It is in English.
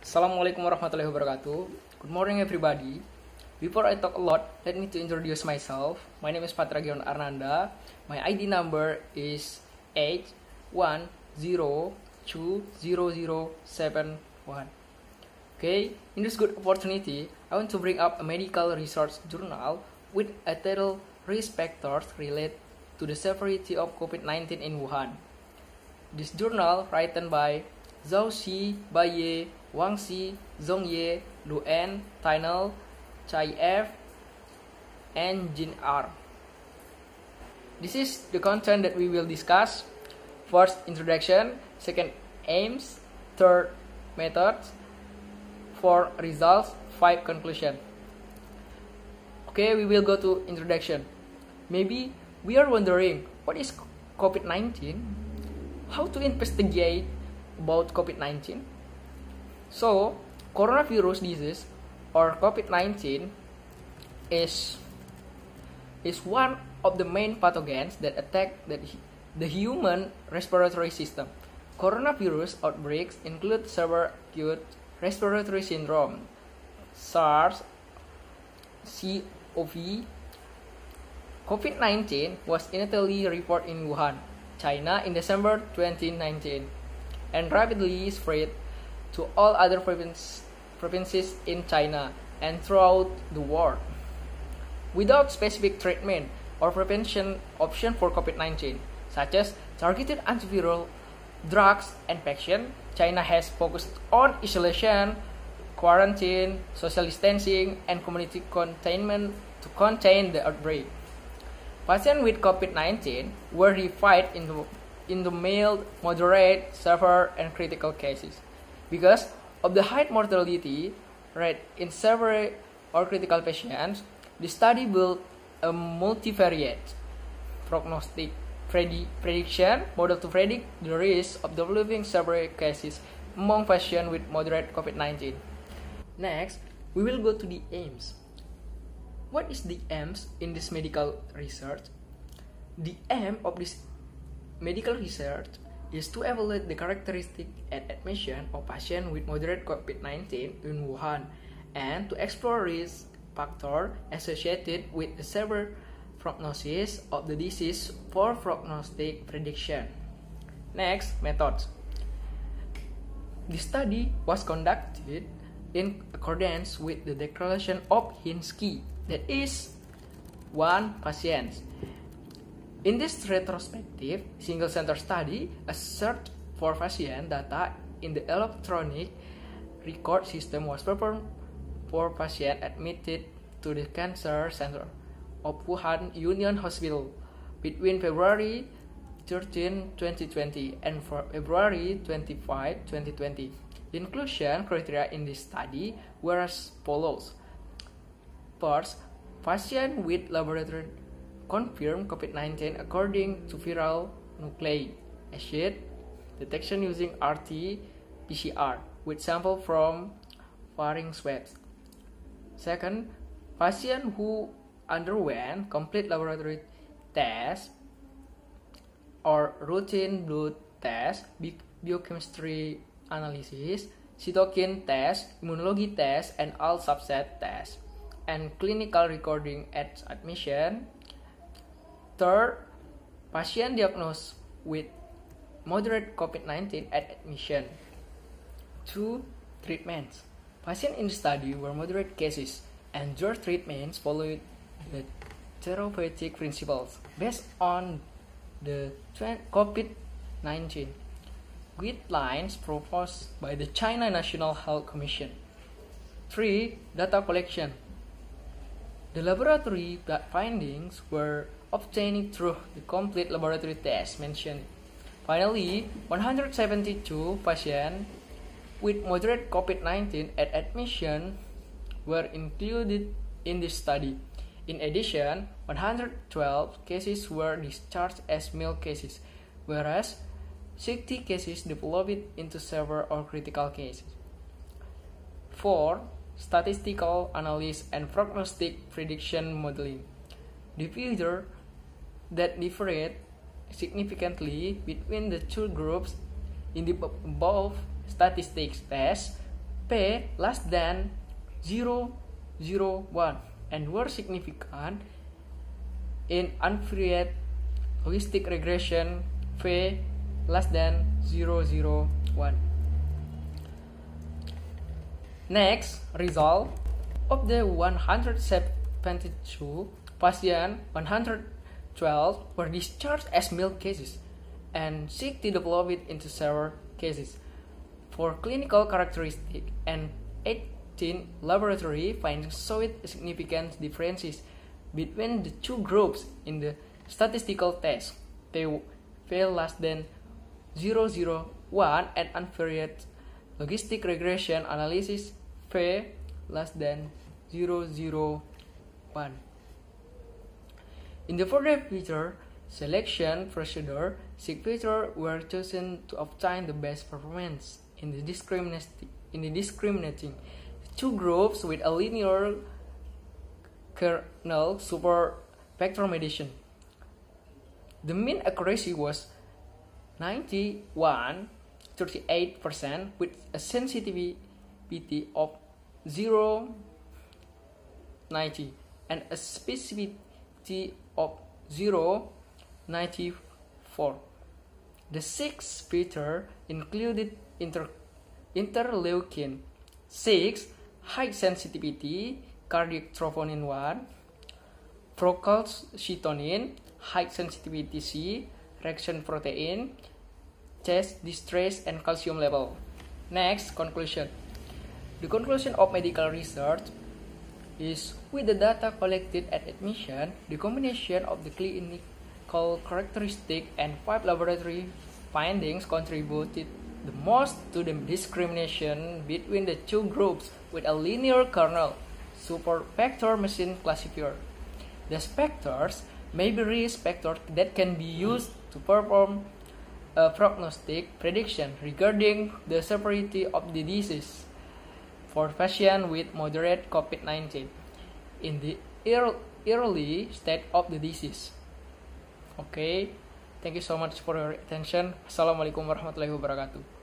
Assalamualaikum warahmatullahi wabarakatuh. Good morning everybody. Before I talk a lot, let me to introduce myself. My name is Fatra Giawan Arnanda. My ID number is H1A020071. Okay, in this good opportunity, I want to bring up a medical research journal with a title Risk Factors Related to the Severity of COVID-19 in Wuhan. This journal written by Zhao C, Wang C, Zhong, Tian L, Cai F, and Jin R. This is the content that we will discuss. First, introduction. Second, aims. Third, methods. Fourth, results. 5, conclusion. Okay, we will go to introduction. Maybe we are wondering, what is COVID-19? How to investigate about COVID-19? So, coronavirus disease or COVID-19 is one of the main pathogens that attack the human respiratory system. Coronavirus outbreaks include severe acute respiratory syndrome, SARS-CoV. COVID-19 was initially reported in Wuhan, China in December 2019 and rapidly spread to all other provinces in China and throughout the world. Without specific treatment or prevention option for COVID-19, such as targeted antiviral drugs and vaccine, China has focused on isolation, quarantine, social distancing, and community containment to contain the outbreak. Patients with COVID-19 were divided into mild, moderate, severe, and critical cases. Because of the high mortality rate in severe or critical patients, the study built a multivariate prognostic prediction model to predict the risk of developing severe cases among patients with moderate COVID-19. Next, we will go to the aims. What is the aims in this medical research? The aim of this medical research is to evaluate the characteristics at admission of patients with moderate COVID-19 in Wuhan and to explore risk factors associated with the severe prognosis of the disease for prognostic prediction. Next, methods. The study was conducted in accordance with the declaration of Hinsky, that is, 1 patient. In this retrospective single-center study, a search for patient data in the electronic record system was performed for patients admitted to the Cancer Center of Wuhan Union Hospital between February 13, 2020 and February 25, 2020. The inclusion criteria in this study were as follows. First, patients with laboratory confirmed COVID-19 according to viral nucleic acid detection using RT-PCR with sample from pharynx swabs. Second, patients who underwent complete laboratory tests or routine blood tests, biochemistry analysis, cytokine tests, immunology tests, and all subset tests, and clinical recording at admission. Third, patient diagnosed with moderate COVID-19 at admission. 2. Treatments. Patients in the study were moderate cases, and their treatments followed the therapeutic principles based on the COVID-19 guidelines proposed by the China National Health Commission. 3. Data collection. The laboratory findings were obtained through the complete laboratory tests mentioned. Finally, 172 patients with moderate COVID-19 at admission were included in this study. In addition, 112 cases were discharged as mild cases, whereas 60 cases developed into severe or critical cases. 4. Statistical analysis and prognostic prediction modeling. The figure that differed significantly between the two groups in the above statistics test P less than 0.001 and were significant in unvariate logistic regression P less than 0.001. Next, result of the 172 patients, 112 were discharged as mild cases and seek to develop it into severe cases. For clinical characteristics and 18 laboratory findings showed significant differences between the two groups in the statistical test. They fail less than 0.001 and unvariate logistic regression analysis P less than 0.001. In the further feature selection procedure, 6 features were chosen to obtain the best performance in the discriminating two groups with a linear kernel super vector mediation. The mean accuracy was 91.38% with a sensitivity of 0.90 and a specificity of 0.94. The 6 features included interleukin 6, high sensitivity, cardiac troponin 1, procalcitonin, high sensitivity C, reaction protein, chest distress, and calcium level. Next, conclusion. The conclusion of medical research is with the data collected at admission, the combination of the clinical characteristic and 5 laboratory findings contributed the most to the discrimination between the two groups with a linear kernel super vector machine classifier. The factors may be risk factors that can be used to perform a prognostic prediction regarding the severity of the disease for patients with moderate COVID-19 in the early state of the disease. Okay, thank you so much for your attention. Assalamualaikum warahmatullahi wabarakatuh.